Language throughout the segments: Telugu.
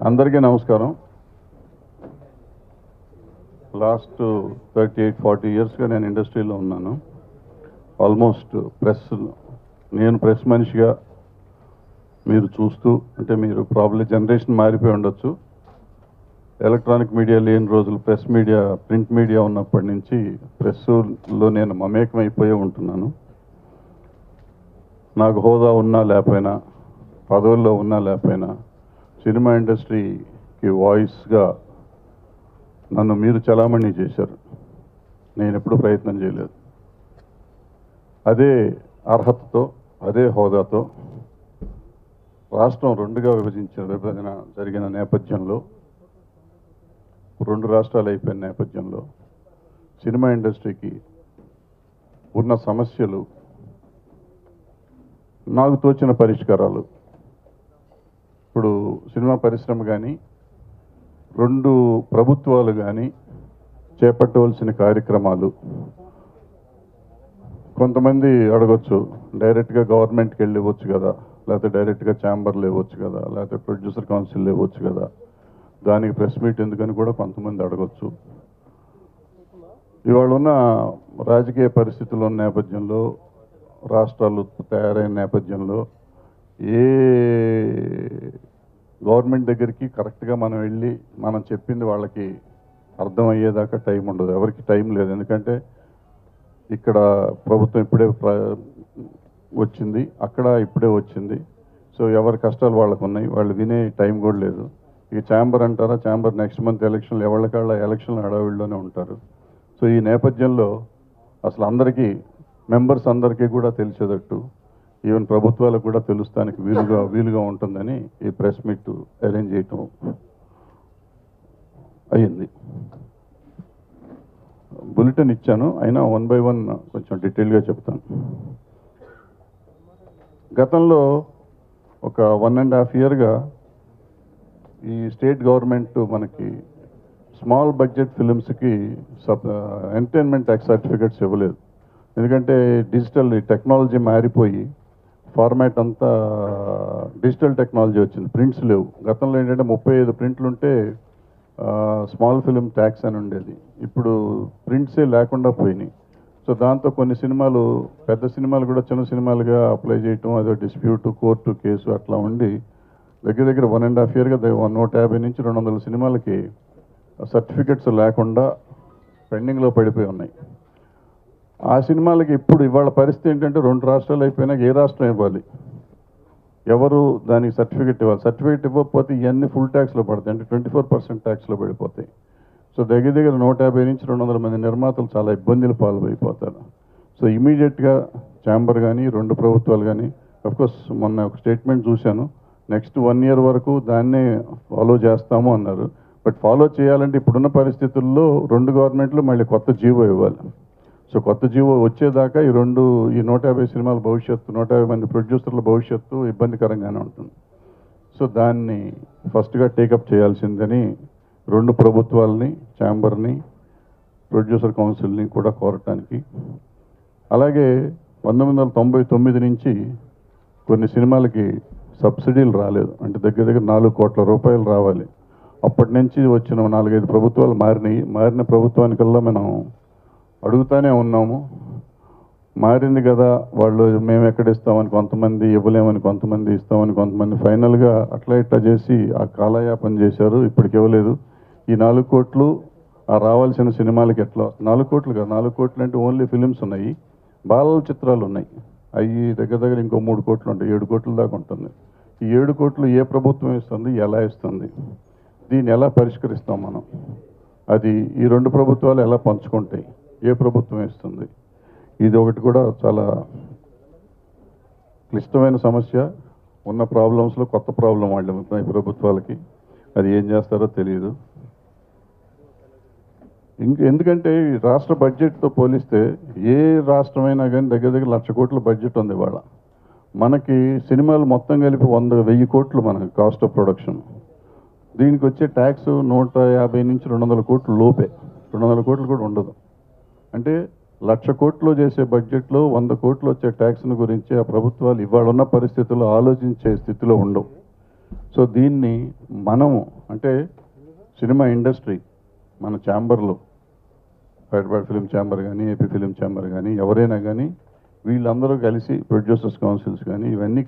అందరికీ నమస్కారం. లాస్ట్ 38-40 ఇయర్స్గా నేను ఇండస్ట్రీలో ఉన్నాను. ఆల్మోస్ట్ నేను ప్రెస్ మనిషిగా మీరు చూస్తూ, అంటే మీరు ప్రాబ్లీ జనరేషన్ మారిపోయి ఉండొచ్చు. ఎలక్ట్రానిక్ మీడియా లేని రోజులు ప్రెస్ మీడియా, ప్రింట్ మీడియా ఉన్నప్పటి నుంచి ప్రెస్లో నేను మమేకమైపోయే ఉంటున్నాను. నాకు హోదా ఉన్నా లేకపోయినా, పదవుల్లో ఉన్నా లేకపోయినా, సినిమా ఇండస్ట్రీకి వాయిస్గా నన్ను మీరు చలామణి చేశారు. నేను ఎప్పుడూ ప్రయత్నం చేయలేదు. అదే అర్హతతో, అదే హోదాతో రాష్ట్రం విభజన జరిగిన నేపథ్యంలో, 2 రాష్ట్రాలు అయిపోయిన నేపథ్యంలో సినిమా ఇండస్ట్రీకి ఉన్న సమస్యలు, నాకు తోచిన పరిష్కారాలు, ఇప్పుడు సినిమా పరిశ్రమ కానీ 2 ప్రభుత్వాలు కానీ చేపట్టవలసిన కార్యక్రమాలు. కొంతమంది అడగొచ్చు, డైరెక్ట్గా గవర్నమెంట్కి వెళ్ళి ఇవ్వచ్చు కదా, లేకపోతే డైరెక్ట్గా ఛాంబర్లు ఇవ్వచ్చు కదా, లేకపోతే ప్రొడ్యూసర్ కౌన్సిల్ ఇవ్వచ్చు కదా, దానికి ప్రెస్ మీట్ ఎందుకని కూడా కొంతమంది అడగొచ్చు. ఇవాళ ఉన్న రాజకీయ పరిస్థితులు ఉన్న నేపథ్యంలో, రాష్ట్రాలు తయారైన నేపథ్యంలో ఏ గవర్నమెంట్ దగ్గరికి కరెక్ట్గా మనం వెళ్ళి మనం చెప్పింది వాళ్ళకి అర్థమయ్యేదాకా టైం ఉండదు. ఎవరికి టైం లేదు. ఎందుకంటే ఇక్కడ ప్రభుత్వం ఇప్పుడే వచ్చింది, అక్కడ ఇప్పుడే వచ్చింది. సో ఎవరి కష్టాలు వాళ్ళకు ఉన్నాయి, వాళ్ళు వినే టైం కూడా లేదు. ఇక ఛాంబర్ అంటారా, ఛాంబర్ నెక్స్ట్ మంత్ ఎలక్షన్లు, ఎవరికాళ్ళ ఎలక్షన్లు హడావిడిలోనే ఉంటారు. సో ఈ నేపథ్యంలో అసలు అందరికీ, మెంబర్స్ అందరికీ కూడా తెలిసేటట్టు, ఈవెన్ ప్రభుత్వాలకు కూడా తెలుస్తానికి వీలుగా ఉంటుందని ఈ ప్రెస్ మీట్ అరేంజ్ చేయటం అయ్యింది. బులెటిన్ ఇచ్చాను, అయినా 1 by 1 కొంచెం డీటెయిల్గా చెప్తాను. గతంలో ఒక 1.5 yearగా ఈ స్టేట్ గవర్నమెంట్ మనకి స్మాల్ బడ్జెట్ ఫిలిమ్స్కి ఎంటర్టైన్మెంట్ ట్యాక్స్ సర్టిఫికెట్స్ ఇవ్వలేదు. ఎందుకంటే డిజిటల్ టెక్నాలజీ మారిపోయి ఫార్మాట్ అంతా డిజిటల్ టెక్నాలజీ వచ్చింది, ప్రింట్స్ లేవు. గతంలో ఏంటంటే 35 ప్రింట్లు ఉంటే స్మాల్ ఫిలిం ట్యాక్స్ అని ఉండేది. ఇప్పుడు ప్రింట్సే లేకుండా పోయినాయి. సో దాంతో కొన్ని సినిమాలు, పెద్ద సినిమాలు కూడా చిన్న సినిమాలుగా అప్లై చేయటం, అదో డిస్ప్యూట్, కోర్టు కేసు అట్లా ఉండి దగ్గర 1.5 yearగా 150 నుంచి 200 సినిమాలకి సర్టిఫికెట్స్ లేకుండా పెండింగ్లో పడిపోయి ఉన్నాయి. ఆ సినిమాలకి ఇప్పుడు ఇవాళ పరిస్థితి ఏంటంటే 2 రాష్ట్రాలు అయిపోయినాక ఏ రాష్ట్రం ఇవ్వాలి, ఎవరు దానికి సర్టిఫికెట్ ఇవ్వాలి. సర్టిఫికెట్ ఇవ్వకపోతే ఇవన్నీ ఫుల్ ట్యాక్స్లో పడతాయి, అంటే 24% ట్యాక్స్లో పడిపోతాయి. సో దగ్గర 150 నుంచి 200 మంది నిర్మాతలు చాలా ఇబ్బందులు పాల్పడిపోతారు. సో ఇమీడియట్గా ఛాంబర్ కానీ 2 ప్రభుత్వాలు కానీ, అఫ్కోర్స్ మొన్న ఒక స్టేట్మెంట్ చూశాను, నెక్స్ట్ 1 year వరకు దాన్నే ఫాలో చేస్తాము అన్నారు. బట్ ఫాలో చేయాలంటే ఇప్పుడున్న పరిస్థితుల్లో 2 గవర్నమెంట్లు మళ్ళీ కొత్త జీవో ఇవ్వాలి. సో కొత్త జీవో వచ్చేదాకా ఈ 150 సినిమాల భవిష్యత్తు, 150 మంది ప్రొడ్యూసర్ల భవిష్యత్తు ఇబ్బందికరంగానే ఉంటుంది. సో దాన్ని ఫస్ట్గా టేకప్ చేయాల్సిందని 2 ప్రభుత్వాలని, ఛాంబర్ని, ప్రొడ్యూసర్ కౌన్సిల్ని కూడా కోరటానికి. అలాగే 1999 నుంచి కొన్ని సినిమాలకి సబ్సిడీలు రాలేదు, అంటే దగ్గర 4 కోట్ల రూపాయలు రావాలి. అప్పటి నుంచి వచ్చిన 4-5 ప్రభుత్వాలు మారిన ప్రభుత్వానికల్లా మనం అడుగుతానే ఉన్నాము. మారింది కదా, వాళ్ళు మేము ఎక్కడ ఇస్తామని కొంతమంది, ఇవ్వలేమని కొంతమంది, ఇస్తామని కొంతమంది, ఫైనల్గా అట్లా ఇట్లా చేసి ఆ కాలయాపన చేశారు. ఇప్పటికి ఇవ్వలేదు. ఈ 4 కోట్లు ఆ రావాల్సిన సినిమాలకి ఎట్లా, 4 కోట్లు కాదు, 4 కోట్లు అంటే ఓన్లీ ఫిలిమ్స్ ఉన్నాయి, బాలల చిత్రాలు ఉన్నాయి, అవి దగ్గర ఇంకో 3 కోట్లు ఉంటాయి, 7 కోట్ల దాకా ఉంటుంది. ఈ 7 కోట్లు ఏ ప్రభుత్వం ఇస్తుంది, ఎలా ఇస్తుంది, దీన్ని ఎలా పరిష్కరిస్తాం మనం, అది ఈ 2 ప్రభుత్వాలు ఎలా పంచుకుంటాయి, ఏ ప్రభుత్వం ఇస్తుంది, ఇది ఒకటి కూడా చాలా క్లిష్టమైన సమస్య. ఉన్న ప్రాబ్లమ్స్లో కొత్త ప్రాబ్లం వాళ్ళు ఈ ప్రభుత్వాలకి, అది ఏం చేస్తారో తెలియదు. ఎందుకంటే రాష్ట్ర బడ్జెట్తో పోలిస్తే ఏ రాష్ట్రమైనా కానీ దగ్గర 1,00,000 కోట్ల బడ్జెట్ ఉంది ఇవాళ. మనకి సినిమాలు మొత్తం కలిపి 100,000 కోట్లు మనకి కాస్ట్ ఆఫ్ ప్రొడక్షన్. దీనికి వచ్చే ట్యాక్స్ 150 నుంచి 200 కోట్లు లోపే, 200 కోట్లు కూడా ఉండదు. అంటే 1,00,000 కోట్లు చేసే బడ్జెట్లో 100 కోట్లు వచ్చే ట్యాక్స్ను గురించి ఆ ప్రభుత్వాలు ఇవాళ ఉన్న పరిస్థితుల్లో ఆలోచించే స్థితిలో ఉండవు. సో దీన్ని మనము అంటే సినిమా ఇండస్ట్రీ మన ఛాంబర్లో హైదరాబాద్ ఫిలిం ఛాంబర్ కానీ ఏపీ ఫిలిం ఛాంబర్ కానీ ఎవరైనా కానీ వీళ్ళందరూ కలిసి ప్రొడ్యూసర్స్ కౌన్సిల్స్ కానీ ఇవన్నీ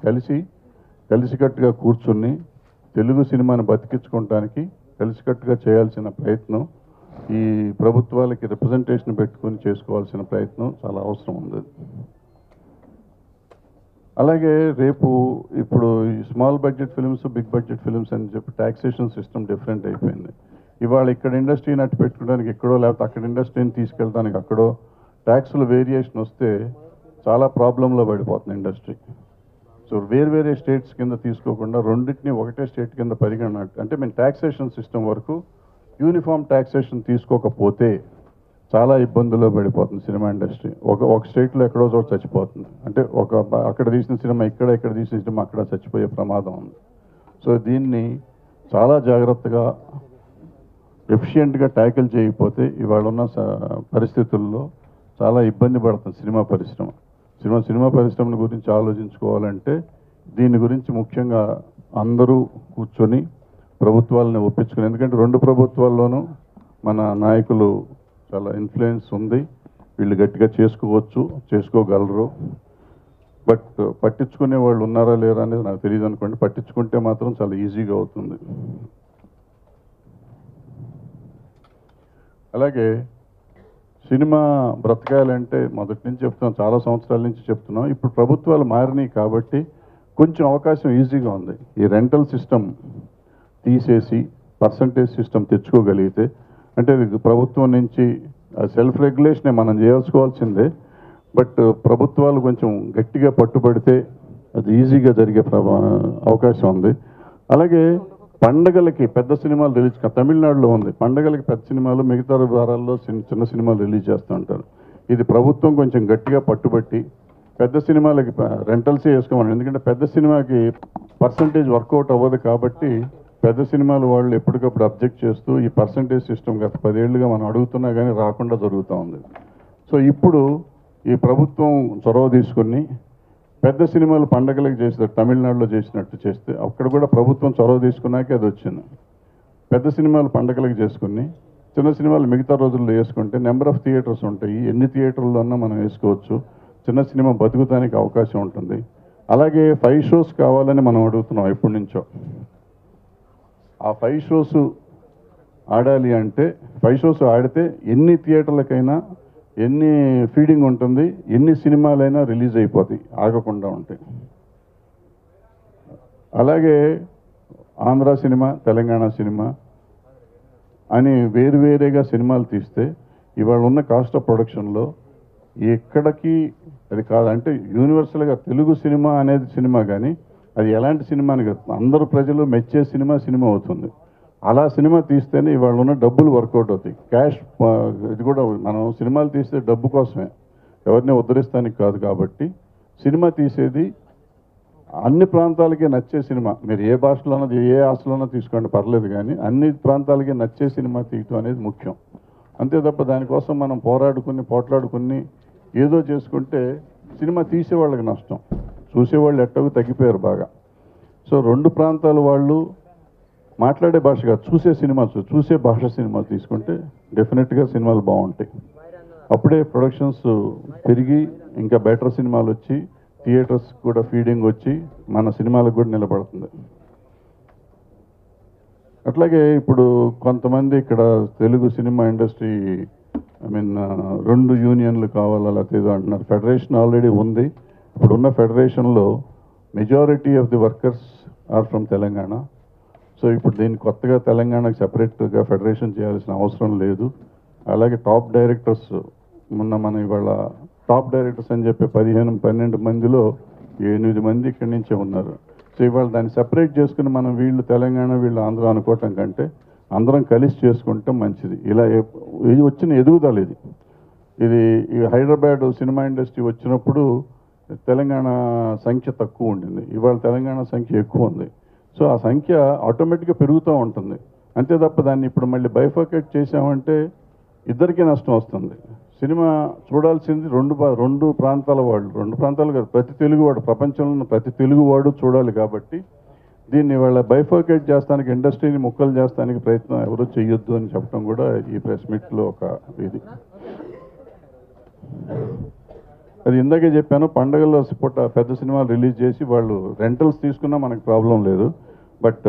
కలిసికట్టుగా కూర్చుని తెలుగు సినిమాని బతికించుకోవడానికి కలిసికట్టుగా చేయాల్సిన ప్రయత్నం ఈ ప్రభుత్వాలకి రిప్రజెంటేషన్ పెట్టుకొని చేసుకోవాల్సిన ప్రయత్నం చాలా అవసరం ఉంది. అలాగే రేపు ఇప్పుడు ఈ small budget films big budget films అని చెప్పి ట్యాక్సేషన్ సిస్టమ్ డిఫరెంట్ అయిపోయింది. ఇవాళ ఇక్కడ ఇండస్ట్రీని అట్టు పెట్టుకోవడానికి ఎక్కడో లేకపోతే అక్కడ ఇండస్ట్రీని తీసుకెళ్ళడానికి అక్కడో ట్యాక్స్ల వేరియేషన్ వస్తే చాలా ప్రాబ్లంలో పడిపోతుంది ఇండస్ట్రీ. సో వేరే స్టేట్స్ కింద తీసుకోకుండా రెండింటిని ఒకటే స్టేట్ కింద పరిగణన అంటే మేము ట్యాక్సేషన్ సిస్టమ్ వరకు యూనిఫామ్ ట్యాక్సేషన్ తీసుకోకపోతే చాలా ఇబ్బందుల్లో పడిపోతుంది సినిమా ఇండస్ట్రీ. ఒక స్టేట్లో ఎక్కడో చోట చచ్చిపోతుంది. అంటే అక్కడ తీసిన సినిమా ఇక్కడ తీసిన సినిమా అక్కడ చచ్చిపోయే ప్రమాదం ఉంది. సో దీన్ని చాలా జాగ్రత్తగా ఎఫిషియెంట్గా ట్యాకిల్ చేయకపోతే ఇవాళ ఉన్న పరిస్థితుల్లో చాలా ఇబ్బంది పడుతుంది సినిమా పరిశ్రమ. సినిమా పరిశ్రమల గురించి ఆలోచించుకోవాలంటే దీని గురించి ముఖ్యంగా అందరూ కూర్చొని ప్రభుత్వాలని ఒప్పించుకుని, ఎందుకంటే రెండు ప్రభుత్వాల్లోనూ మన నాయకులు చాలా ఇన్ఫ్లుయెన్స్ ఉంది, వీళ్ళు గట్టిగా చేసుకోగలరు. బట్ పట్టించుకునే వాళ్ళు ఉన్నారా లేరా అనేది నాకు తెలియదు అనుకోండి. పట్టించుకుంటే మాత్రం చాలా ఈజీగా అవుతుంది. అలాగే సినిమా బ్రతకాలంటే మొదటి నుంచి చెప్తున్నాం, చాలా సంవత్సరాల నుంచి చెప్తున్నాం. ఇప్పుడు ప్రభుత్వాలు మారినాయి కాబట్టి కొంచెం అవకాశం ఈజీగా ఉంది. ఈ రెంటల్ సిస్టమ్ తీసేసి పర్సంటేజ్ సిస్టమ్ తెచ్చుకోగలిగితే, అంటే ప్రభుత్వం నుంచి సెల్ఫ్ రెగ్యులేషనే మనం చేసుకోవాల్సిందే. బట్ ప్రభుత్వాలు కొంచెం గట్టిగా పట్టుబడితే అది ఈజీగా జరిగే అవకాశం ఉంది. అలాగే పండగలకి పెద్ద సినిమాలు రిలీజ్ తమిళనాడులో ఉంది. పండగలకి పెద్ద సినిమాలు, మిగతా వారాల్లో చిన్న సినిమాలు రిలీజ్ చేస్తూ ఉంటారు. ఇది ప్రభుత్వం కొంచెం గట్టిగా పట్టుబట్టి పెద్ద సినిమాలకి రెంటల్సే వేసుకోమని, ఎందుకంటే పెద్ద సినిమాకి పర్సంటేజ్ వర్కౌట్ అవ్వదు కాబట్టి పెద్ద సినిమాలు వాళ్ళు ఎప్పటికప్పుడు అబ్జెక్ట్ చేస్తూ ఈ పర్సంటేజ్ సిస్టమ్ గత 10 ఏళ్ళుగా మనం అడుగుతున్నా కానీ రాకుండా జరుగుతూ ఉంది. సో ఇప్పుడు ఈ ప్రభుత్వం చొరవ తీసుకుని పెద్ద సినిమాలు పండగలకు చేసినట్టు తమిళనాడులో చేసినట్టు చేస్తే, అక్కడ కూడా ప్రభుత్వం చొరవ తీసుకున్నాకే అది వచ్చింది. పెద్ద సినిమాలు పండగలకు చేసుకుని చిన్న సినిమాలు మిగతా రోజుల్లో వేసుకుంటే నెంబర్ ఆఫ్ థియేటర్స్ ఉంటాయి, ఎన్ని థియేటర్లోన్నా మనం వేసుకోవచ్చు, చిన్న సినిమా బతుకుతానికి అవకాశం ఉంటుంది. అలాగే 5 షోస్ కావాలని మనం అడుగుతున్నాం ఎప్పటి నుంచో. ఆ 5 షోస్ ఆడాలి అంటే 5 షోస్ ఆడితే ఎన్ని థియేటర్లకైనా ఎన్ని ఫీడింగ్ ఉంటుంది, ఎన్ని సినిమాలైనా రిలీజ్ అయిపోతాయి, ఆగకుండా ఉంటాయి. అలాగే ఆంధ్ర సినిమా, తెలంగాణ సినిమా అని వేరువేరేగా సినిమాలు తీస్తే ఇవాళ ఉన్న కాస్ట్ ఆఫ్ ప్రొడక్షన్లో ఎక్కడికి అది కాదంటే యూనివర్సల్గా తెలుగు సినిమా అనేది సినిమా, కానీ అది ఎలాంటి సినిమా అని కాదు, అందరూ ప్రజలు మెచ్చే సినిమా అవుతుంది. అలా సినిమా తీస్తేనే ఇవాళ ఉన్న డబ్బులు వర్కౌట్ అవుతాయి. క్యాష్ ఇది కూడా మనం సినిమాలు తీస్తే డబ్బు కోసమే, ఎవరిని ఉద్ధరిస్తానికి కాదు. కాబట్టి సినిమా తీసేది అన్ని ప్రాంతాలకి నచ్చే సినిమా, మీరు ఏ భాషలోనో ఏ ఆశలోనో తీసుకోండి పర్లేదు, కానీ అన్ని ప్రాంతాలకి నచ్చే సినిమా తీయటం అనేది ముఖ్యం. అంతే తప్ప దానికోసం మనం పోట్లాడుకుని ఏదో చేసుకుంటే సినిమా తీసేవాళ్ళకి నష్టం, చూసేవాళ్ళు ఎట్టకు తగ్గిపోయారు బాగా. సో రెండు ప్రాంతాల వాళ్ళు మాట్లాడే భాష కాదు, చూసే భాష సినిమాలు తీసుకుంటే డెఫినెట్గా సినిమాలు బాగుంటాయి. అప్పుడే ప్రొడక్షన్స్ పెరిగి ఇంకా బెటర్ సినిమాలు వచ్చి థియేటర్స్ కూడా ఫీడింగ్ వచ్చి మన సినిమాలకు కూడా నిలబడుతుంది. అట్లాగే ఇప్పుడు కొంతమంది ఇక్కడ తెలుగు సినిమా ఇండస్ట్రీ రెండు యూనియన్లు కావాలా లేకపోతే ఏదో అంటున్నారు. ఫెడరేషన్ ఆల్రెడీ ఉంది. ఇప్పుడున్న ఫెడరేషన్లో majority of the workers are from Telangana. So ఇప్పుడు దీన్ని కొత్తగా తెలంగాణకు సెపరేట్గా ఫెడరేషన్ చేయాల్సిన అవసరం లేదు. అలాగే టాప్ డైరెక్టర్స్ మనం ఇవాళ టాప్ డైరెక్టర్స్ అని చెప్పి 12 మందిలో 8 మంది ఇక్కడి నుంచే ఉన్నారు. సో ఇవాళ దాన్ని సెపరేట్ చేసుకుని మనం వీళ్ళు తెలంగాణ వీళ్ళు ఆంధ్ర అనుకోవటం కంటే అందరం కలిసి చేసుకుంటే మంచిది. ఇలా ఇది వచ్చిన ఎదుగుదల ఇది హైదరాబాద్ సినిమా ఇండస్ట్రీ వచ్చినప్పుడు తెలంగాణ సంఖ్య తక్కువ ఉండింది, ఇవాళ తెలంగాణ సంఖ్య ఎక్కువ ఉంది. సో ఆ సంఖ్య ఆటోమేటిక్గా పెరుగుతూ ఉంటుంది. అంతే తప్ప దాన్ని ఇప్పుడు మళ్ళీ బైఫర్కేట్ చేసామంటే ఇద్దరికీ నష్టం వస్తుంది. సినిమా చూడాల్సింది రెండు ప్రాంతాల వాళ్ళు, రెండు ప్రాంతాలు కాదు, ప్రతి తెలుగువాడు, ప్రపంచంలో ఉన్న ప్రతి తెలుగువాడు చూడాలి. కాబట్టి దీన్ని వాళ్ళ బైఫర్కేట్ చేస్తానికి, ఇండస్ట్రీని ముక్కలు చేస్తానికి ప్రయత్నం ఎవరూ చెయ్యొద్దు అని చెప్పడం కూడా ఈ ప్రెస్ మీట్లో ఒక ఇది. అది ఇందాకే చెప్పాను, పండగల్లో పూట పెద్ద సినిమాలు రిలీజ్ చేసి వాళ్ళు రెంటల్స్ తీసుకున్నా మనకు ప్రాబ్లం లేదు. బట్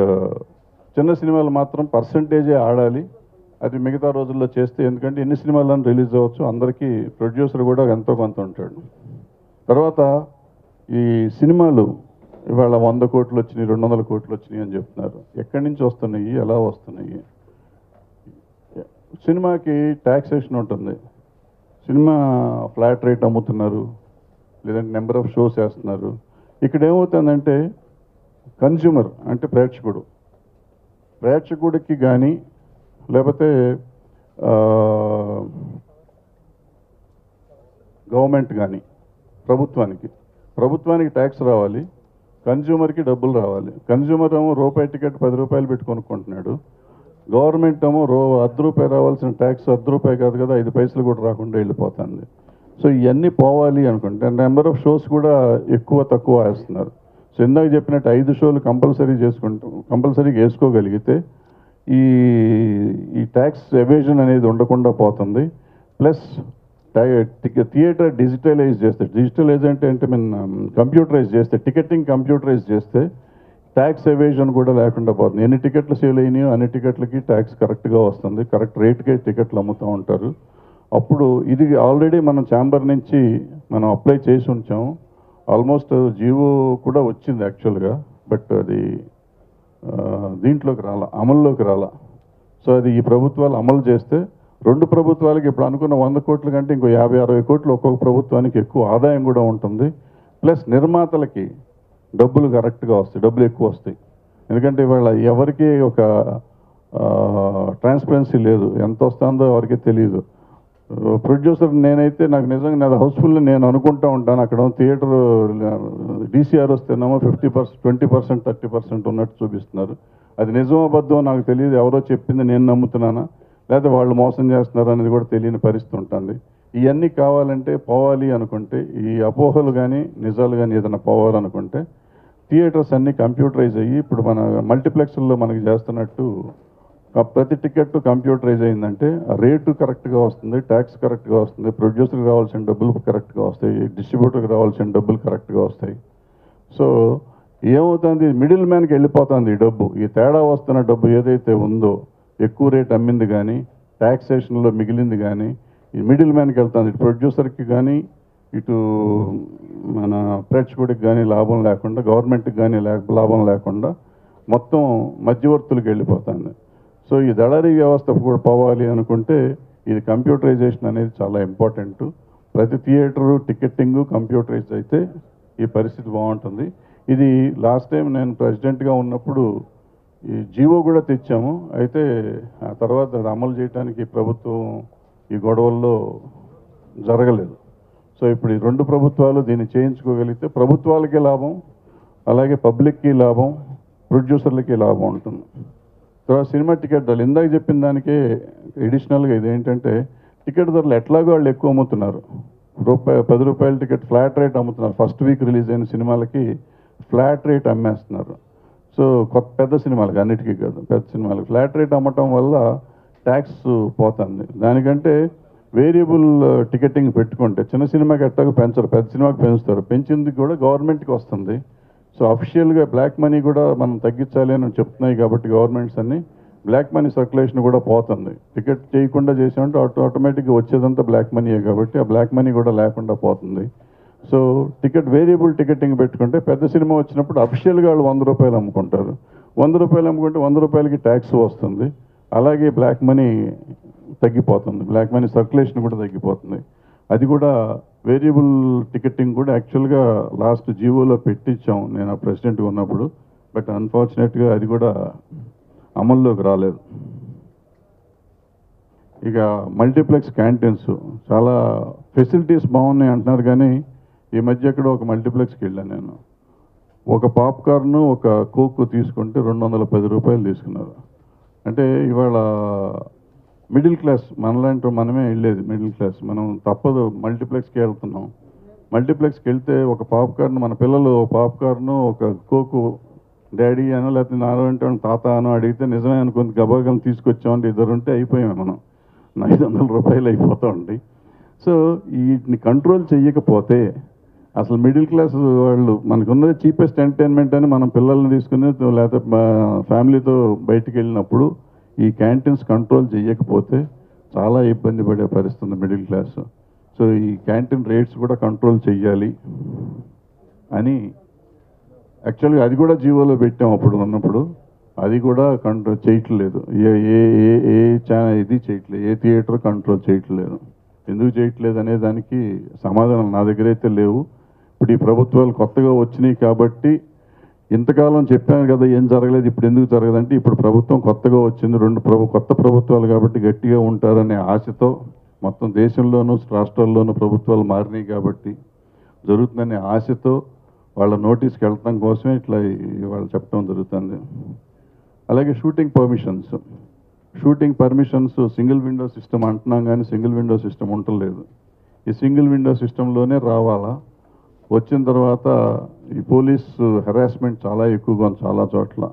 చిన్న సినిమాలు మాత్రం పర్సంటేజే ఆడాలి. అది మిగతా రోజుల్లో చేస్తే, ఎందుకంటే ఎన్ని సినిమాలను రిలీజ్ అవ్వచ్చు, అందరికీ ప్రొడ్యూసర్ కూడా ఎంతో కొంత ఉంటాడు. తర్వాత ఈ సినిమాలు ఇవాళ 100 కోట్లు వచ్చినాయి, 200 కోట్లు వచ్చినాయి అని చెప్తున్నారు. ఎక్కడి నుంచి వస్తున్నాయి, ఎలా వస్తున్నాయి? సినిమాకి ట్యాక్సేషన్ ఉంటుంది. సినిమా ఫ్లాట్ రేట్ అమ్ముతున్నారు, లేదంటే నెంబర్ ఆఫ్ షోస్ వేస్తున్నారు. ఇక్కడ ఏమవుతుందంటే కన్జ్యూమర్ అంటే ప్రేక్షకుడికి కానీ లేకపోతే గవర్నమెంట్ కానీ ప్రభుత్వానికి ట్యాక్స్ రావాలి, కన్జ్యూమర్కి డబ్బులు రావాలి. కన్జ్యూమర్ ఏమో రూపాయి టికెట్ 10 రూపాయలు పెట్టి కొనుక్కుంటున్నాడు. గవర్నమెంట్ ఏమో ₹10 రావాల్సిన ట్యాక్స్ ₹10 కాదు కదా, 5 పైసలు కూడా రాకుండా వెళ్ళిపోతుంది. సో ఇవన్నీ పోవాలి అనుకుంటే నెంబర్ ఆఫ్ షోస్ కూడా తక్కువ వేస్తున్నారు. సో ఇందాక చెప్పినట్టు 5 షోలు కంపల్సరీగా వేసుకోగలిగితే ఈ ట్యాక్స్ ఎవేజన్ అనేది ఉండకుండా పోతుంది. ప్లస్ థియేటర్ డిజిటలైజ్ అంటే కంప్యూటరైజ్ చేస్తే, టికెటింగ్ కంప్యూటరైజ్ చేస్తే ట్యాక్స్ ఎవేజన్ కూడా లేకుండా పోతుంది. ఎన్ని టికెట్లు సేల్ అయినాయో అన్ని టికెట్లకి ట్యాక్స్ కరెక్ట్గా వస్తుంది, కరెక్ట్ రేట్కే టికెట్లు అమ్ముతూ ఉంటారు. అప్పుడు ఇది ఆల్రెడీ మనం ఛాంబర్ నుంచి మనం అప్లై చేసి ఉంచాము. ఆల్మోస్ట్ జీవో కూడా వచ్చింది యాక్చువల్గా, బట్ అది అమల్లోకి రాలా. సో అది ఈ ప్రభుత్వాలు అమలు చేస్తే 2 ప్రభుత్వాలకి ఇప్పుడు అనుకున్న 100 కోట్ల కంటే ఇంకో 50-60 కోట్లు ఒక్కొక్క ప్రభుత్వానికి ఎక్కువ ఆదాయం కూడా ఉంటుంది. ప్లస్ నిర్మాతలకి డబ్బులు కరెక్ట్గా వస్తాయి, డబ్బులు ఎక్కువ వస్తాయి. ఎందుకంటే ఇవాళ ఎవరికి ఒక ట్రాన్స్పరెన్సీ లేదు, ఎంత వస్తుందో ఎవరికి తెలియదు. ప్రొడ్యూసర్ నేనైతే నాకు నిజంగా నాది హౌస్ఫుల్ నేను అనుకుంటూ ఉంటాను. అక్కడ థియేటర్ DCR వస్తేనేమో 50%, 20%, 30% ఉన్నట్టు చూపిస్తున్నారు. అది నిజమో అబద్ధమో నాకు తెలియదు, ఎవరో చెప్పింది నేను నమ్ముతున్నానా లేదా వాళ్ళు మోసం చేస్తున్నారు అనేది కూడా తెలియని పరిస్థితి ఉంటుంది. ఇవన్నీ పోవాలి అనుకుంటే, ఈ అపోహలు కానీ నిజాలు కానీ ఏదైనా పోవాలనుకుంటే థియేటర్స్ అన్నీ కంప్యూటరైజ్ అయ్యి, ఇప్పుడు మన మల్టీప్లెక్స్ల్లో మనకి చేస్తున్నట్టు ప్రతి టికెట్ కంప్యూటరైజ్ అయిందంటే రేటు కరెక్ట్గా వస్తుంది, ట్యాక్స్ కరెక్ట్గా వస్తుంది, ప్రొడ్యూసర్కి రావాల్సిన డబ్బులు కరెక్ట్గా వస్తాయి, డిస్ట్రిబ్యూటర్కి రావాల్సిన డబ్బులు కరెక్ట్గా వస్తాయి. సో ఏమవుతుంది, మిడిల్ మ్యాన్కి వెళ్ళిపోతుంది ఈ డబ్బు. ఈ తేడా వస్తున్న డబ్బు ఏదైతే ఉందో, ఎక్కువ రేట్ అమ్మింది కానీ ట్యాక్సేషన్లో మిగిలింది కానీ ఈ మిడిల్ మ్యాన్కి వెళ్తుంది. ఇటు ప్రొడ్యూసర్కి కానీ ఇటు మన ప్రేక్షకుడికి కానీ లాభం లేకుండా, గవర్నమెంట్కి కానీ లాభం లేకుండా మొత్తం మధ్యవర్తులకు వెళ్ళిపోతుంది. సో ఈ దళారీ వ్యవస్థ కూడా పోవాలి అనుకుంటే ఇది కంప్యూటరైజేషన్ అనేది చాలా ఇంపార్టెంట్. ప్రతి థియేటరు టికెటింగ్ కంప్యూటరైజ్ అయితే ఈ పరిస్థితి బాగుంటుంది. ఇది లాస్ట్ టైం నేను ప్రెసిడెంట్గా ఉన్నప్పుడు ఈ జీవో కూడా తెచ్చాము. అయితే ఆ తర్వాత అది అమలు చేయడానికి ప్రభుత్వం ఈ గొడవల్లో జరగలేదు. సో ఇప్పుడు ఈ 2 ప్రభుత్వాలు దీన్ని చేయించుకోగలిగితే ప్రభుత్వాలకి లాభం, అలాగే పబ్లిక్కి లాభం, ప్రొడ్యూసర్లకి లాభం ఉంటుంది. తర్వాత సినిమా టికెట్ ధరలు ఇందాక చెప్పిన దానికే ఎడిషనల్గా ఇదేంటంటే టికెట్ ధరలు ఎట్లాగో వాళ్ళు ఎక్కువ అమ్ముతున్నారు. ₹10 టికెట్ ఫ్లాట్ రేట్ అమ్ముతున్నారు. ఫస్ట్ వీక్ రిలీజ్ అయిన సినిమాలకి ఫ్లాట్ రేట్ అమ్మేస్తున్నారు. సో పెద్ద సినిమాలకి, అన్నిటికీ కాదు, పెద్ద సినిమాలకి ఫ్లాట్ రేట్ అమ్మటం వల్ల ట్యాక్స్ పోతుంది. దానికంటే వేరియబుల్ టికెటింగ్ పెట్టుకుంటే చిన్న సినిమాకి ఎట్టాగో పెంచరు, పెద్ద సినిమాకి పెంచుతారు. పెంచింది కూడా గవర్నమెంట్కి వస్తుంది. సో అఫిషియల్గా బ్లాక్ మనీ కూడా మనం తగ్గించాలి అని చెప్తున్నాయి కాబట్టి గవర్నమెంట్స్ అన్ని బ్లాక్ మనీ సర్క్యులేషన్ కూడా పోతుంది. టికెట్ చేయకుండా చేసామంటే ఆటోమేటిక్గా వచ్చేదంతా బ్లాక్ మనీయే కాబట్టి ఆ బ్లాక్ మనీ కూడా లేకుండా పోతుంది. సో వేరియబుల్ టికెటింగ్ పెట్టుకుంటే పెద్ద సినిమా వచ్చినప్పుడు అఫిషియల్గా వాళ్ళు ₹100 అమ్ముకుంటారు. ₹100 అమ్ముకుంటే ₹100కి ట్యాక్స్ వస్తుంది. అలాగే బ్లాక్ మనీ తగ్గిపోతుంది, బ్లాక్ మనీ సర్క్యులేషన్ కూడా తగ్గిపోతుంది. అది కూడా వేరియబుల్ టికెటింగ్ కూడా యాక్చువల్గా లాస్ట్ జీవోలో పెట్టించాం నేను ఆ ప్రెసిడెంట్గా ఉన్నప్పుడు. బట్ అన్ఫార్చునేట్గా అది కూడా అమల్లోకి రాలేదు. ఇక మల్టీప్లెక్స్ క్యాంటీన్స్ చాలా ఫెసిలిటీస్ బాగున్నాయి అంటున్నారు, కానీ ఈ మధ్య ఎక్కడో ఒక మల్టీప్లెక్స్కి వెళ్ళాను నేను. ఒక పాప్కార్న్ ఒక కోక్ తీసుకుంటే ₹210 తీసుకున్నారు. అంటే ఇవాళ మిడిల్ క్లాస్ మనలాంటి మనమే వెళ్ళేది మిడిల్ క్లాస్, మనం తప్పదు మల్టీప్లెక్స్కి వెళ్తున్నాం. మల్టీప్లెక్స్కి వెళ్తే ఒక పాప్కార్న్, మన పిల్లలు పాప్కార్న్ ఒక కోకు డాడీ అనో లేకపోతే నాన్న అంటే తాత అనో అడిగితే నిజమే అనుకుంది గబాగం తీసుకొచ్చామంటే ఇద్దరు ఉంటే అయిపోయాము మనం 500 రూపాయలు అయిపోతూ ఉంటాయి. సో వీటిని కంట్రోల్ చెయ్యకపోతే అసలు మిడిల్ క్లాస్ వాళ్ళు మనకున్నది చీపెస్ట్ ఎంటర్టైన్మెంట్ అని మనం పిల్లల్ని తీసుకుని లేకపోతే ఫ్యామిలీతో బయటికి వెళ్ళినప్పుడు ఈ క్యాంటీన్స్ కంట్రోల్ చేయకపోతే చాలా ఇబ్బంది పడే పరిస్థితి మిడిల్ క్లాస్. సో ఈ క్యాంటీన్ రేట్స్ కూడా కంట్రోల్ చెయ్యాలి అని యాక్చువల్గా అది కూడా జీవోలో పెట్టాం అప్పుడు ఉన్నప్పుడు. అది కూడా కంట్రోల్ చేయట్లేదు. ఏ ఏ ఏ ఏ ఛానల్ ఇది చేయట్లేదు, ఏ థియేటర్ కంట్రోల్ చేయట్లేదు. ఎందుకు చేయట్లేదు అనే దానికి సమాధానం నా దగ్గర అయితే లేవు. ఇప్పుడు ఈ ప్రభుత్వాలు కొత్తగా వచ్చినాయి కాబట్టి ఇంతకాలం చెప్పాను కదా ఏం జరగలేదు, ఇప్పుడు ఎందుకు జరగదంటే ఇప్పుడు ప్రభుత్వం కొత్తగా వచ్చింది, కొత్త ప్రభుత్వాలు కాబట్టి గట్టిగా ఉంటారనే ఆశతో మొత్తం దేశంలోనూ రాష్ట్రాల్లోనూ ప్రభుత్వాలు మారినాయి కాబట్టి జరుగుతుందనే ఆశతో వాళ్ళ నోటీస్కి వెళ్ళటం కోసమే ఇట్లా వాళ్ళు చెప్పడం జరుగుతుంది. అలాగే shooting permissions single window system అంటున్నాం కానీ సింగిల్ విండో సిస్టమ్ ఉండలేదు. ఈ సింగిల్ విండో సిస్టంలోనే రావాలా. వచ్చిన తర్వాత ఈ పోలీసు హెరాస్మెంట్ చాలా ఎక్కువగా ఉంది చాలా చోట్ల.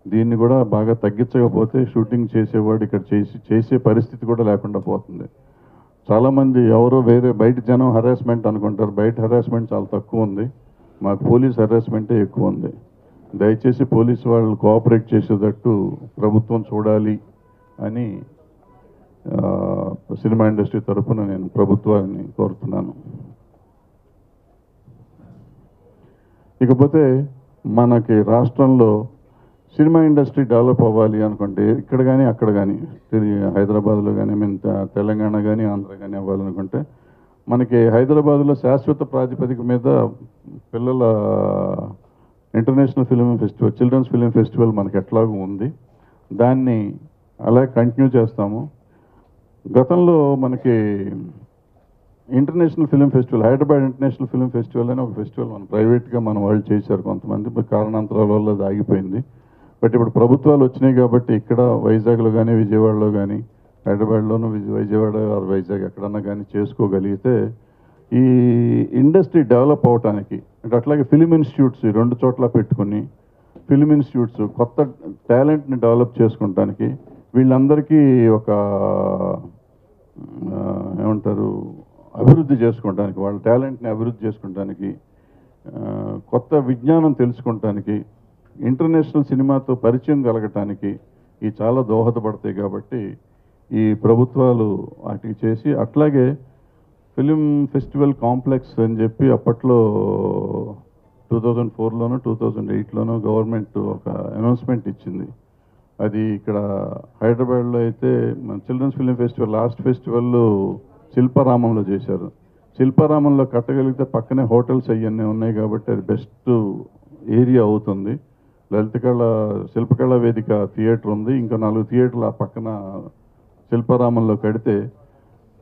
దీన్ని కూడా బాగా తగ్గించకపోతే షూటింగ్ చేసేవాడు ఇక్కడ చేసే పరిస్థితి కూడా లేకుండా పోతుంది. చాలామంది ఎవరో వేరే బయట జనం హెరాస్మెంట్ అనుకుంటారు, బయట హెరాస్మెంట్ చాలా తక్కువ ఉంది, మాకు పోలీస్ హెరాస్మెంటే ఎక్కువ ఉంది. దయచేసి పోలీసు వాళ్ళు కోఆపరేట్ చేసేటట్టు ప్రభుత్వం చూడాలి అని సినిమా ఇండస్ట్రీ తరఫున నేను ప్రభుత్వాన్ని కోరుతున్నాను. ఇకపోతే మనకి రాష్ట్రంలో సినిమా ఇండస్ట్రీ డెవలప్ అవ్వాలి అనుకుంటే ఇక్కడ కానీ అక్కడ కానీ హైదరాబాద్లో కానీ తెలంగాణ కానీ ఆంధ్ర కానీ అవ్వాలనుకుంటే మనకి హైదరాబాద్లో శాశ్వత ప్రాతిపదిక మీద పిల్లల international film festival, children's film festival మనకి ఎట్లాగూ ఉంది. దాన్ని అలాగే కంటిన్యూ చేస్తాము. గతంలో మనకి international film festival, Hyderabad international film festival అని ఒక ఫెస్టివల్ మనం ప్రైవేట్గా మన వాళ్ళు చేశారు కొంతమంది, కారణాంతరాల వల్ల అది ఆగిపోయింది. బట్ ఇప్పుడు ప్రభుత్వాలు వచ్చినాయి కాబట్టి ఇక్కడ వైజాగ్లో కానీ విజయవాడలో కానీ హైదరాబాద్లోనూ విజయవాడ వైజాగ్ ఎక్కడన్నా కానీ చేసుకోగలిగితే ఈ ఇండస్ట్రీ డెవలప్ అవటానికి అంటే అట్లాగే ఫిలిం ఇన్స్టిట్యూట్స్ ఈ 2 చోట్ల పెట్టుకుని ఫిలిం ఇన్స్టిట్యూట్స్ కొత్త టాలెంట్ని డెవలప్ చేసుకుంటానికి వీళ్ళందరికీ ఒక ఏమంటారు అభివృద్ధి చేసుకోవడానికి, వాళ్ళ టాలెంట్ని అభివృద్ధి చేసుకోవడానికి, కొత్త విజ్ఞానం తెలుసుకోవటానికి, ఇంటర్నేషనల్ సినిమాతో పరిచయం కలగటానికి ఇవి చాలా దోహదపడతాయి. కాబట్టి ఈ ప్రభుత్వాలు వాటికి చేసి అట్లాగే ఫిలిం ఫెస్టివల్ కాంప్లెక్స్ అని చెప్పి అప్పట్లో 2004లోనో 2008లోనో గవర్నమెంట్ ఒక అనౌన్స్మెంట్ ఇచ్చింది. అది ఇక్కడ హైదరాబాద్లో అయితే మన children's film festival last festival శిల్పారామంలో చేశారు. శిల్పారామంలో కట్టగలిగితే పక్కనే హోటల్స్ అవన్నీ ఉన్నాయి కాబట్టి అది బెస్ట్ ఏరియా అవుతుంది. శిల్పకళా వేదిక థియేటర్ ఉంది, ఇంకా 4 థియేటర్లు ఆ పక్కన శిల్పారామంలో కడితే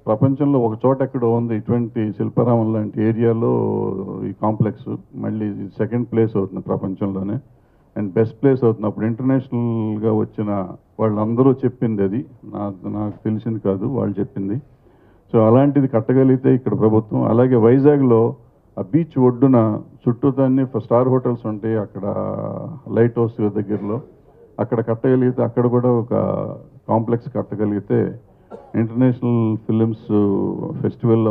ప్రపంచంలో ఒక చోట ఎక్కడో ఉంది ఇటువంటి శిల్పారామం లాంటి ఏరియాలో ఈ కాంప్లెక్స్. మళ్ళీ సెకండ్ ప్లేస్ అవుతుంది ప్రపంచంలోనే అండ్ బెస్ట్ ప్లేస్ అవుతుంది. అప్పుడు ఇంటర్నేషనల్గా వచ్చిన వాళ్ళందరూ చెప్పింది, అది నాకు తెలిసింది కాదు, వాళ్ళు చెప్పింది. సో అలాంటిది కట్టగలిగితే ఇక్కడ ప్రభుత్వం. అలాగే వైజాగ్లో ఆ బీచ్ ఒడ్డున చుట్టూతాన్ని స్టార్ హోటల్స్ ఉంటాయి, అక్కడ లైట్ హౌస్ దగ్గరలో అక్కడ కట్టగలిగితే అక్కడ కూడా ఒక కాంప్లెక్స్ కట్టగలిగితే ఇంటర్నేషనల్ ఫిలిమ్స్ ఫెస్టివల్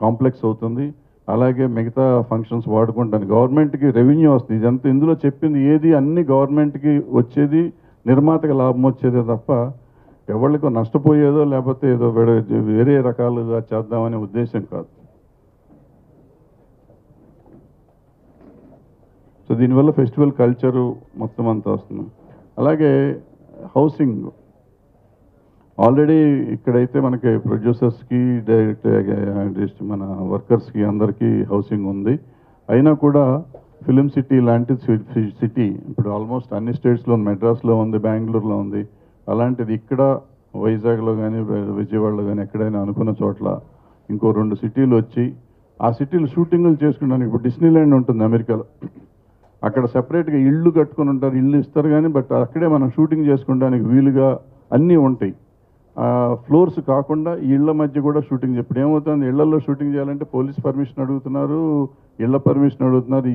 కాంప్లెక్స్ అవుతుంది. అలాగే మిగతా ఫంక్షన్స్ వాడుకుంటాను, గవర్నమెంట్కి రెవెన్యూ వస్తుంది. ఇదంతా ఇందులో చెప్పింది ఏది అన్ని గవర్నమెంట్కి వచ్చేది, నిర్మాతకి లాభం వచ్చేదే తప్ప ఎవరికో నష్టపోయేదో లేకపోతే ఏదో వేరే రకాలుగా చేద్దామనే ఉద్దేశం కాదు. సో దీనివల్ల ఫెస్టివల్ కల్చరు మొత్తం అంతా వస్తుంది. అలాగే హౌసింగ్ ఆల్రెడీ ఇక్కడైతే మనకి ప్రొడ్యూసర్స్కి డైరెక్ట్ మన వర్కర్స్కి అందరికీ హౌసింగ్ ఉంది. అయినా కూడా ఫిలిం సిటీ లాంటి సిటీ ఇప్పుడు ఆల్మోస్ట్ అన్ని స్టేట్స్లో మెడ్రాస్లో ఉంది, బెంగళూరులో ఉంది. అలాంటిది ఇక్కడ వైజాగ్లో కానీ విజయవాడలో కానీ ఎక్కడైనా అనుకున్న చోట్ల ఇంకో 2 సిటీలు వచ్చి ఆ సిటీలు షూటింగ్లు చేసుకున్నానికి ఇప్పుడు డిస్నీల్యాండ్ ఉంటుంది అమెరికాలో, అక్కడ సెపరేట్గా ఇళ్ళు కట్టుకుని ఉంటారు, ఇళ్ళు ఇస్తారు కానీ బట్ అక్కడే మనం షూటింగ్ చేసుకోవడానికి వీలుగా అన్నీ ఉంటాయి. ఫ్లోర్స్ కాకుండా ఇళ్ల మధ్య కూడా షూటింగ్. ఇప్పుడు ఏమవుతుంది, ఇళ్లలో షూటింగ్ చేయాలంటే పోలీస్ పర్మిషన్ అడుగుతున్నారు, ఇళ్ల పర్మిషన్ అడుగుతున్నారు.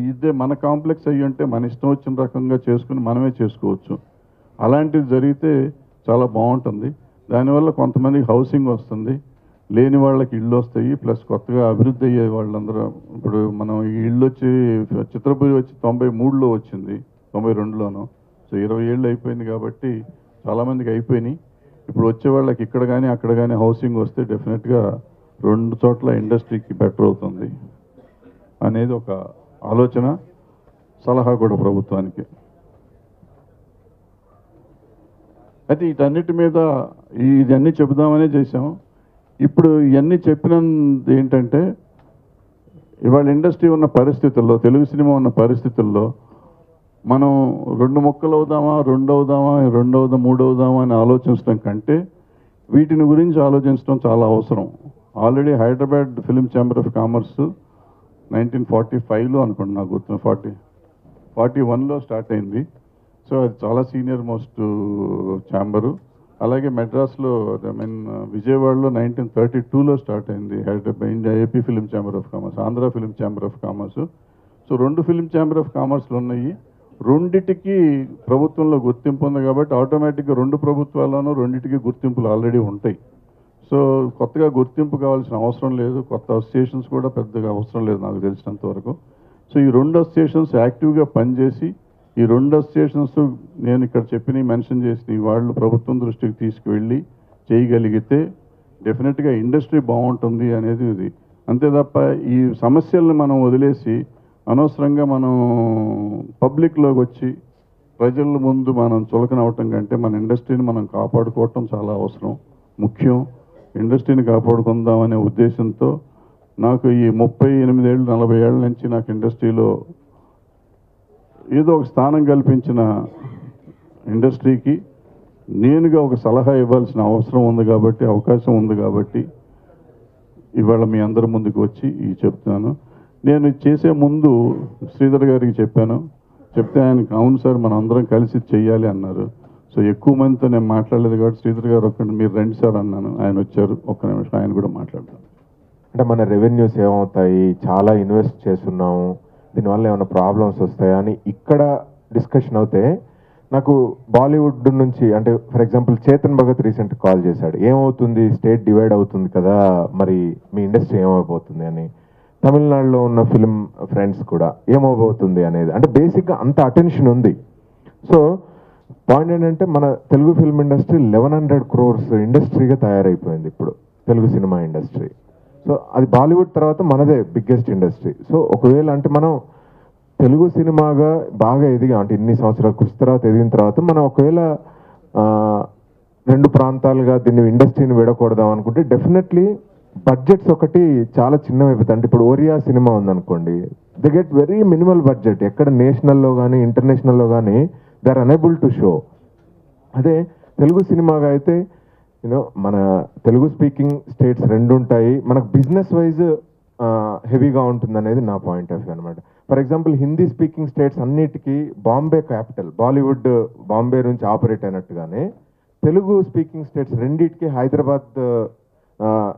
ఇదే మన కాంప్లెక్స్ అయ్యి ఉంటే మన ఇష్టం వచ్చిన రకంగా చేసుకుని మనమే చేసుకోవచ్చు. అలాంటిది జరిగితే చాలా బాగుంటుంది. దానివల్ల కొంతమందికి హౌసింగ్ వస్తుంది, లేని వాళ్ళకి ఇళ్ళు వస్తాయి, ప్లస్ కొత్తగా అభివృద్ధి అయ్యే వాళ్ళందరూ. ఇప్పుడు మనం ఈ ఇళ్ళు వచ్చి చిత్రపురి వచ్చి 93లో వచ్చింది, 92లోనూ. సో 20 ఏళ్ళు అయిపోయింది కాబట్టి చాలామందికి అయిపోయినాయి. ఇప్పుడు వచ్చే వాళ్ళకి ఇక్కడ కానీ అక్కడ కానీ హౌసింగ్ వస్తే డెఫినెట్గా 2 చోట్ల ఇండస్ట్రీకి బెటర్ అవుతుంది అనేది ఒక ఆలోచన, సలహా కూడా ప్రభుత్వానికి. అయితే వీటన్నిటి మీద ఇదన్నీ చెబుదామనే చేసాం. ఇప్పుడు ఇవన్నీ చెప్పినది ఏంటంటే, ఇవాళ ఇండస్ట్రీ ఉన్న పరిస్థితుల్లో, తెలుగు సినిమా ఉన్న పరిస్థితుల్లో మనం 2 ముక్కలు అవుదామా, 2 అవుదామా, 2 అవుదాం, 3 అవుదామా అని ఆలోచించడం కంటే వీటిని గురించి ఆలోచించడం చాలా అవసరం. Already Hyderabad film chamber of commerce 1945లో అనుకుంటున్నా, నాకు గుర్తు 41లో స్టార్ట్ అయింది. సో అది చాలా సీనియర్ మోస్ట్ ఛాంబరు. అలాగే మెడ్రాస్లో, విజయవాడలో 1932లో స్టార్ట్ అయింది Hyderabad India AP film chamber of commerce, Andhra film chamber of commerce. So 2 film chamber of కామర్స్లు ఉన్నాయి. రెండిటికి ప్రభుత్వంలో గుర్తింపు ఉంది కాబట్టి ఆటోమేటిక్గా 2 ప్రభుత్వాల్లోనూ రెండింటికి గుర్తింపులు ఆల్రెడీ ఉంటాయి. సో కొత్తగా గుర్తింపు కావాల్సిన అవసరం లేదు, కొత్త అసోసియేషన్స్ కూడా పెద్దగా అవసరం లేదు నాకు తెలిసినంత వరకు. సో ఈ 2 అసోసియేషన్స్ యాక్టివ్గా పనిచేసి, ఈ 2 అసోసియేషన్స్ నేను ఇక్కడ చెప్పినవి మెన్షన్ చేసిన వాళ్ళు ప్రభుత్వం దృష్టికి తీసుకువెళ్ళి చేయగలిగితే డెఫినెట్గా ఇండస్ట్రీ బాగుంటుంది అనేది ఇది. అంతే తప్ప ఈ సమస్యలను మనం వదిలేసి అనవసరంగా మనం పబ్లిక్లోకి వచ్చి ప్రజల ముందు మనం చులకనవటం కంటే మన ఇండస్ట్రీని మనం కాపాడుకోవటం చాలా అవసరం, ముఖ్యం. ఇండస్ట్రీని కాపాడుకుందామనే ఉద్దేశంతో నాకు ఈ 38 ఏళ్ళు 40 ఏళ్ళ నుంచి నాకు ఇండస్ట్రీలో ఏదో ఒక స్థానం కల్పించిన ఇండస్ట్రీకి నేనుగా ఒక సలహా ఇవ్వాల్సిన అవసరం ఉంది కాబట్టి, అవకాశం ఉంది కాబట్టి ఇవాళ మీ అందరి ముందుకు వచ్చి చెప్తున్నాను. నేను చేసే ముందు శ్రీధర్ గారికి చెప్తే ఆయనకి అవును సార్ మనం అందరం కలిసి చెయ్యాలి అన్నారు. సో ఎక్కువ మందితో నేను మాట్లాడలేదు కాబట్టి శ్రీధర్ గారు ఒక్కటి మీరు రండి సార్ అన్నాను, ఆయన వచ్చారు. ఒక్క నిమిషం ఆయన కూడా మాట్లాడతాను. అంటే మన రెవెన్యూస్ ఏమవుతాయి, చాలా ఇన్వెస్ట్ చేస్తున్నాము, దీనివల్ల ఏమైనా ప్రాబ్లమ్స్ వస్తాయా అని ఇక్కడ డిస్కషన్ అవుతే, నాకు బాలీవుడ్ నుంచి అంటే for example Chetan Bhagat recent call చేశాడు, ఏమవుతుంది స్టేట్ డివైడ్ అవుతుంది కదా, మరి మీ ఇండస్ట్రీ ఏమైపోతుంది అని. తమిళనాడులో ఉన్న ఫిలిం ఫ్రెండ్స్ కూడా ఏమవబోతుంది అనేది, అంటే బేసిక్గా అంత అటెన్షన్ ఉంది. సో పాయింట్ ఏంటంటే మన తెలుగు ఫిల్మ్ ఇండస్ట్రీ 1100 crores ఇండస్ట్రీగా తయారైపోయింది ఇప్పుడు తెలుగు సినిమా ఇండస్ట్రీ. సో అది బాలీవుడ్ తర్వాత మనదే బిగ్గెస్ట్ ఇండస్ట్రీ. సో ఒకవేళ అంటే మనం తెలుగు సినిమాగా బాగా ఎదిగా అంటే ఇన్ని సంవత్సరాల కృషి తర్వాత ఎదిగిన తర్వాత మనం ఒకవేళ 2 ప్రాంతాలుగా దీన్ని ఇండస్ట్రీని విడకూడదాం అనుకుంటే డెఫినెట్లీ బడ్జెట్స్ ఒకటి చాలా చిన్నవైపోతాయి. అంటే ఇప్పుడు ఓరియా సినిమా ఉందనుకోండి, they get very minimal budget. ఎక్కడ నేషనల్లో కానీ ఇంటర్నేషనల్లో కానీ they are unable to show. అదే తెలుగు సినిమాగా అయితే మన తెలుగు స్పీకింగ్ స్టేట్స్ 2 ఉంటాయి, మనకు బిజినెస్ వైజ్ హెవీగా ఉంటుంది అనేది నా పాయింట్ ఆఫ్ వ్యూ అనమాట. For example Hindi speaking states అన్నిటికీ బాంబే క్యాపిటల్, బాలీవుడ్ బాంబే నుంచి ఆపరేట్ అయినట్టుగానే తెలుగు స్పీకింగ్ స్టేట్స్ రెండింటికి హైదరాబాద్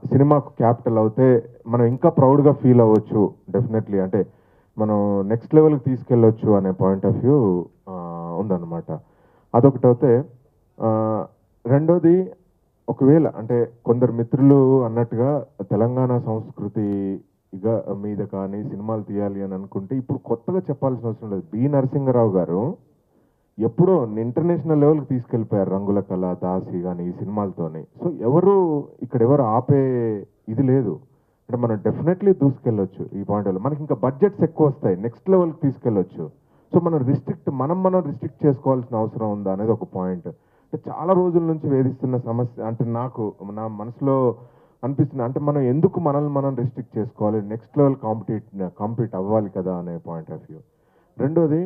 సినిమాకు క్యాపిటల్ అవుతే మనం ఇంకా ప్రౌడ్గా ఫీల్ అవ్వచ్చు డెఫినెట్లీ. అంటే మనం నెక్స్ట్ లెవెల్కి తీసుకెళ్ళొచ్చు అనే పాయింట్ ఆఫ్ వ్యూ ఉందన్నమాట. అదొకటి అవుతే, రెండోది ఒకవేళ అంటే కొందరు మిత్రులు అన్నట్టుగా తెలంగాణ సంస్కృతి మీద కానీ సినిమాలు తీయాలి అని అనుకుంటే ఇప్పుడు కొత్తగా చెప్పాల్సిన అవసరం లేదు. బి నరసింహరావు గారు ఎప్పుడో ఇంటర్నేషనల్ లెవెల్కి తీసుకెళ్ళిపోయారు, రంగుల కళ, దాసి కానీ ఈ సినిమాలతోని. సో ఎవరు ఆపే ఇది లేదు. అంటే మనం డెఫినెట్లీ దూసుకెళ్ళొచ్చు ఈ పాయింట్లో. మనకి ఇంకా బడ్జెట్స్ ఎక్కువ వస్తాయి, నెక్స్ట్ లెవెల్కి తీసుకెళ్ళొచ్చు. సో మనం రిస్ట్రిక్ట్ చేసుకోవాల్సిన అవసరం ఉందా అనేది ఒక పాయింట్. అంటే చాలా రోజుల నుంచి వేధిస్తున్న సమస్య అంటే నాకు నా మనసులో అనిపిస్తుంది, అంటే మనం ఎందుకు మనం రిస్ట్రిక్ట్ చేసుకోవాలి, నెక్స్ట్ లెవెల్ కాంపీట్ అవ్వాలి కదా అనే పాయింట్ ఆఫ్ వ్యూ. రెండోది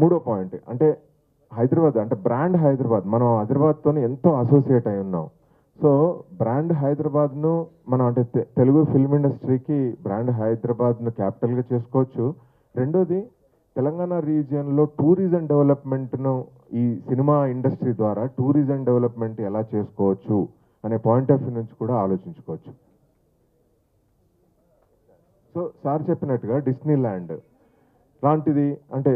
మూడో పాయింట్ అంటే హైదరాబాద్ అంటే బ్రాండ్ హైదరాబాద్, మనం హైదరాబాద్తో ఎంతో అసోసియేట్ అయి ఉన్నాం. సో బ్రాండ్ హైదరాబాద్ను మనం అంటే తెలుగు ఫిల్మ్ ఇండస్ట్రీకి బ్రాండ్ హైదరాబాద్ను క్యాపిటల్గా చేసుకోవచ్చు. రెండోది తెలంగాణ రీజియన్లో టూరిజం డెవలప్మెంట్ను ఈ సినిమా ఇండస్ట్రీ ద్వారా టూరిజం డెవలప్మెంట్ ఎలా చేసుకోవచ్చు అనే పాయింట్ ఆఫ్ వ్యూ నుంచి కూడా ఆలోచించుకోవచ్చు. సో సార్ చెప్పినట్టుగా డిస్నీ ల్యాండ్ లాంటిది అంటే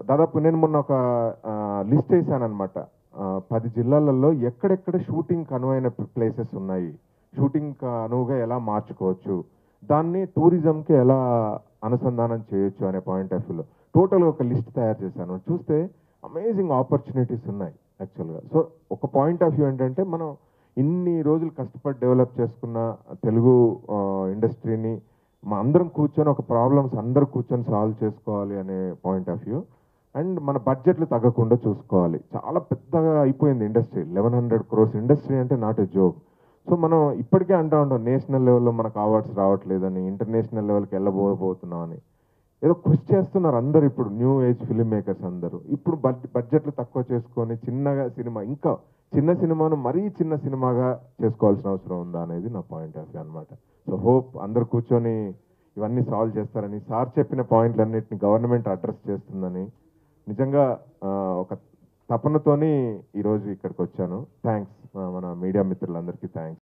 దాదాపు నేను మొన్న ఒక లిస్ట్ వేసాను అనమాట. 10 జిల్లాలలో ఎక్కడెక్కడ షూటింగ్ అనువైన ప్లేసెస్ ఉన్నాయి, షూటింగ్ అనువుగా ఎలా మార్చుకోవచ్చు, దాన్ని టూరిజంకి ఎలా అనుసంధానం చేయొచ్చు అనే పాయింట్ ఆఫ్ వ్యూలో టోటల్గా ఒక లిస్ట్ తయారు చేశాను. చూస్తే అమేజింగ్ ఆపర్చునిటీస్ ఉన్నాయి యాక్చువల్గా. సో ఒక పాయింట్ ఆఫ్ వ్యూ ఏంటంటే మనం ఇన్ని రోజులు కష్టపడి డెవలప్ చేసుకున్న తెలుగు ఇండస్ట్రీని మా అందరం కూర్చొని ఒక ప్రాబ్లమ్స్ అందరూ కూర్చొని సాల్వ్ చేసుకోవాలి అనే పాయింట్ ఆఫ్ వ్యూ. అండ్ మన బడ్జెట్లు తగ్గకుండా చూసుకోవాలి. చాలా పెద్దగా అయిపోయింది ఇండస్ట్రీ, 1100 crores ఇండస్ట్రీ అంటే నాట్ ఎ జోక్. సో మనం ఇప్పటికే అంటూ ఉంటాం నేషనల్ లెవెల్లో మనకు అవార్డ్స్ రావట్లేదని, ఇంటర్నేషనల్ లెవెల్కి వెళ్ళబోతున్నామని. ఏదో కృషి చేస్తున్నారు అందరు, ఇప్పుడు న్యూ ఏజ్ ఫిల్మ్ మేకర్స్ అందరూ. ఇప్పుడు బడ్జెట్లు తక్కువ చేసుకొని చిన్నగా సినిమా, ఇంకా చిన్న సినిమాను మరీ చిన్న సినిమాగా చేసుకోవాల్సిన అవసరం ఉందా అనేది నా పాయింట్ ఆఫ్ వ్యూ అనమాట. సో హోప్ అందరు కూర్చొని ఇవన్నీ సాల్వ్ చేస్తారని, సార్ చెప్పిన పాయింట్లన్నింటినీ గవర్నమెంట్ అడ్రస్ చేస్తుందని నిజంగా ఒక తపనతోని ఈరోజు ఇక్కడికి వచ్చాను. థ్యాంక్స్ మన మీడియా మిత్రులందరికీ థ్యాంక్స్.